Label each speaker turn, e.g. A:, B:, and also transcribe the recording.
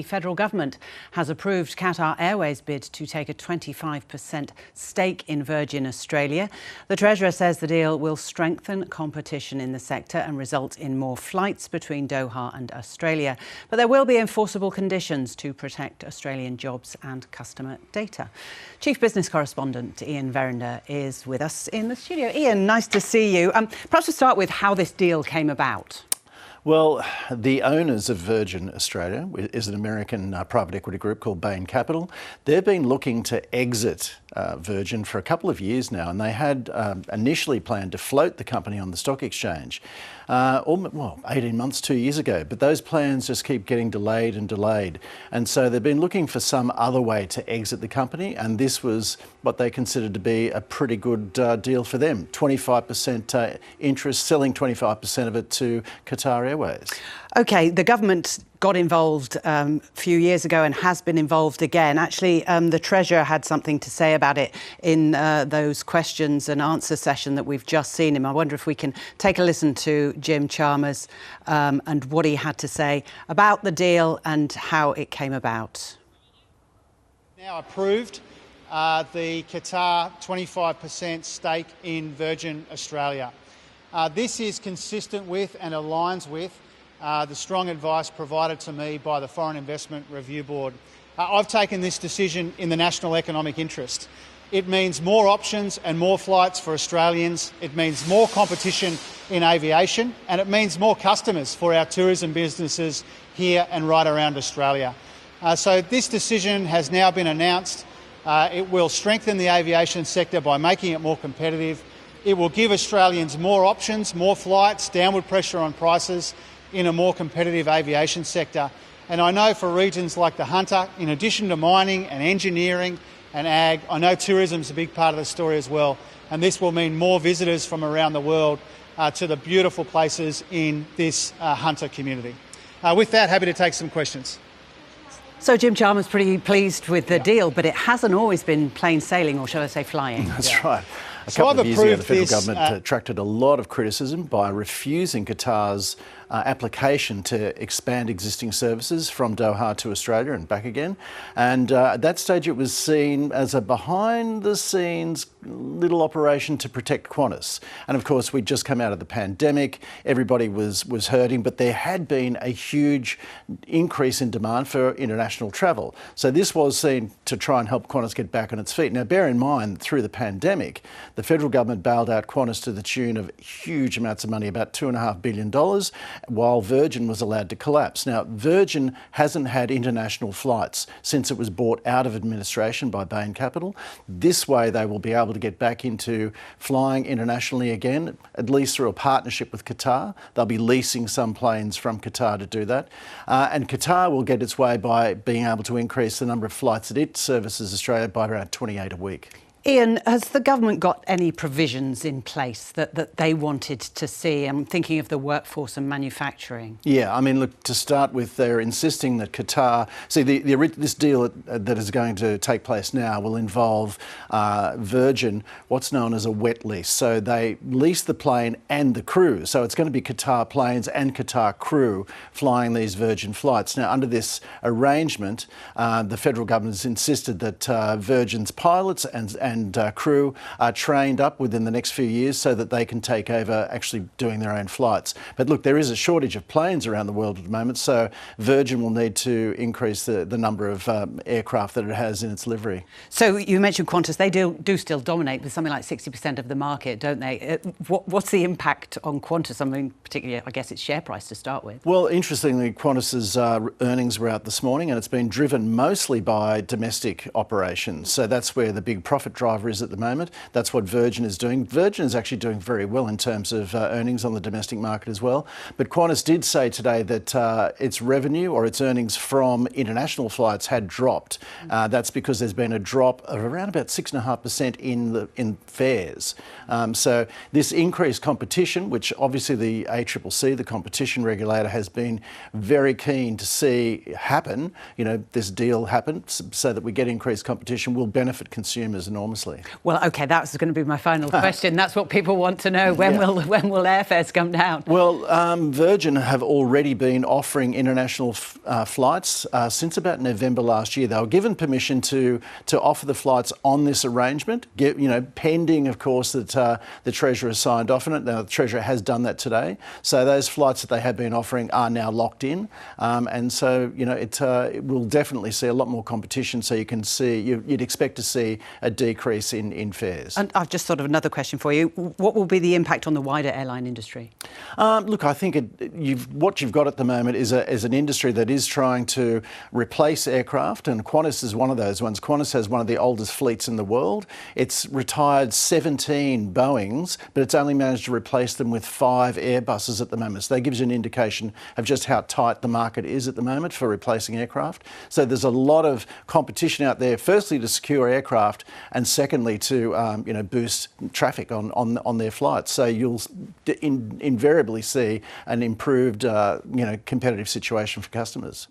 A: federal government has approved Qatar Airways' bid to take a 25% stake in Virgin Australia. The Treasurer says the deal will strengthen competition in the sector and result in more flights between Doha and Australia. But there will be enforceable conditions to protect Australian jobs and customer data. Chief Business Correspondent Ian Verinder is with us in the studio. Ian, nice to see you. Perhaps to start with how this deal came about.
B: Well, the owners of Virgin Australia is an American private equity group called Bain Capital. They've been looking to exit Virgin for a couple of years now, and they had initially planned to float the company on the stock exchange 18 months, 2 years ago. But those plans just keep getting delayed and delayed. And so they've been looking for some other way to exit the company, and this was what they considered to be a pretty good deal for them. 25% interest, selling 25% of it to Qatar Airways.
A: OK, the government got involved a few years ago and has been involved again. Actually, the Treasurer had something to say about it in those questions and answer session that we've just seen him. I wonder if we can take a listen to Jim Chalmers and what he had to say about the deal and how it came about.
C: Now approved the Qatar 25% stake in Virgin Australia. This is consistent with and aligns with the strong advice provided to me by the Foreign Investment Review Board. I've taken this decision in the national economic interest. It means more options and more flights for Australians. It means more competition in aviation, and it means more customers for our tourism businesses here and right around Australia. So this decision has now been announced. It will strengthen the aviation sector by making it more competitive. It will give Australians more options, more flights, downward pressure on prices in a more competitive aviation sector. And I know for regions like the Hunter, in addition to mining and engineering and ag, I know tourism is a big part of the story as well. And this will mean more visitors from around the world to the beautiful places in this Hunter community. With that, happy to take some questions.
A: So Jim Chalmers pretty pleased with the deal, but it hasn't always been plain sailing, or shall I say flying?
B: That's right. A couple of years ago, the federal government attracted a lot of criticism by refusing Qatar's application to expand existing services from Doha to Australia and back again. And at that stage, it was seen as a behind-the-scenes little operation to protect Qantas. And of course, we'd just come out of the pandemic. Everybody was hurting, but there had been a huge increase in demand for international travel. So this was seen to try and help Qantas get back on its feet. Now, bear in mind, through the pandemic, the federal government bailed out Qantas to the tune of huge amounts of money, about $2.5 billion, while Virgin was allowed to collapse. Now, Virgin hasn't had international flights since it was bought out of administration by Bain Capital. This way, they will be able to get back into flying internationally again, at least through a partnership with Qatar. They'll be leasing some planes from Qatar to do that. And Qatar will get its way by being able to increase the number of flights that it services Australia by around 28 a week.
A: Ian, has the government got any provisions in place that they wanted to see? I'm thinking of the workforce and manufacturing.
B: Yeah, I mean, look, to start with, they're insisting that Qatar... See, this deal that is going to take place now will involve Virgin, what's known as a wet lease. So they lease the plane and the crew. So it's going to be Qatar planes and Qatar crew flying these Virgin flights. Now, under this arrangement, the federal government has insisted that Virgin's pilots and crew are trained up within the next few years so that they can take over actually doing their own flights. But look, there is a shortage of planes around the world at the moment, so Virgin will need to increase the number of aircraft that it has in its livery.
A: So you mentioned Qantas. They do still dominate with something like 60% of the market, don't they? What's the impact on Qantas? I mean, particularly, I guess, its share price to start with.
B: Well, interestingly, Qantas's earnings were out this morning, and it's been driven mostly by domestic operations. So that's where the big profit driver is at the moment. That's what Virgin is doing. Virgin is actually doing very well in terms of earnings on the domestic market as well. But Qantas did say today that its revenue or its earnings from international flights had dropped. That's because there's been a drop of around about 6.5% in fares. So this increased competition, which obviously the ACCC, the competition regulator, has been very keen to see happen, this deal happen so that we get increased competition, will benefit consumers enormously. enormously.
A: Well, OK, that's going to be my final question. That's what people want to know. When will airfares come down?
B: Well, Virgin have already been offering international flights since about November last year. They were given permission to offer the flights on this arrangement, pending, of course, that the Treasurer signed off on it. Now, the Treasurer has done that today. So those flights that they have been offering are now locked in. And so, it will definitely see a lot more competition. So you can see, you'd expect to see a decrease in fares.
A: And I've just thought of another question for you. What will be the impact on the wider airline industry?
B: Look, I think what you've got at the moment is an industry that is trying to replace aircraft, and Qantas is one of those ones. Qantas has one of the oldest fleets in the world. It's retired 17 Boeings, but it's only managed to replace them with 5 Airbuses at the moment. So that gives you an indication of just how tight the market is at the moment for replacing aircraft. So there's a lot of competition out there, firstly to secure aircraft, and secondly to boost traffic on their flights. So you'll invariably see an improved competitive situation for customers.